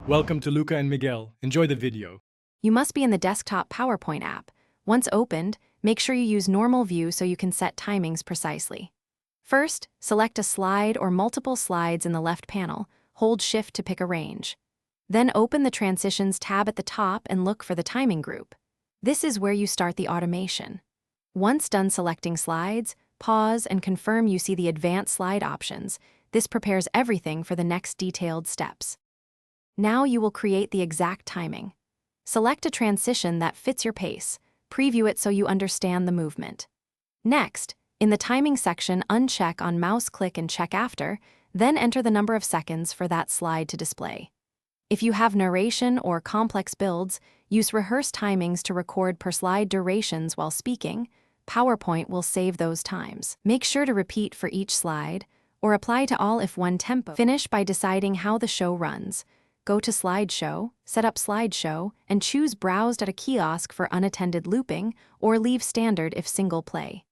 Welcome to Luca and Miguel. Enjoy the video. You must be in the desktop PowerPoint app. Once opened, make sure you use normal view so you can set timings precisely. First, select a slide or multiple slides in the left panel. Hold Shift to pick a range. Then open the Transitions tab at the top and look for the timing group. This is where you start the automation. Once done selecting slides, pause and confirm you see the Advanced Slide options. This prepares everything for the next detailed steps. Now you will create the exact timing. Select a transition that fits your pace. Preview it so you understand the movement. Next, in the timing section, uncheck on mouse click and check after, then enter the number of seconds for that slide to display. If you have narration or complex builds, use rehearse timings to record per slide durations while speaking. PowerPoint will save those times. Make sure to repeat for each slide, or apply to all if one tempo. Finish by deciding how the show runs. Go to Slideshow, set up Slideshow, and choose Browsed at a kiosk for unattended looping, or leave standard if single play.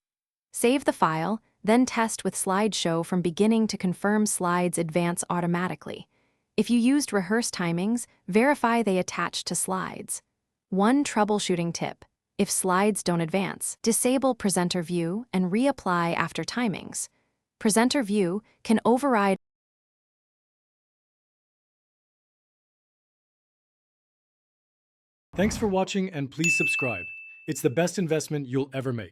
Save the file, then test with Slideshow from beginning to confirm slides advance automatically. If you used rehearse timings, verify they attach to slides. One troubleshooting tip: if slides don't advance, disable Presenter View and reapply after timings. Presenter View can override. Thanks for watching and please subscribe. It's the best investment you'll ever make.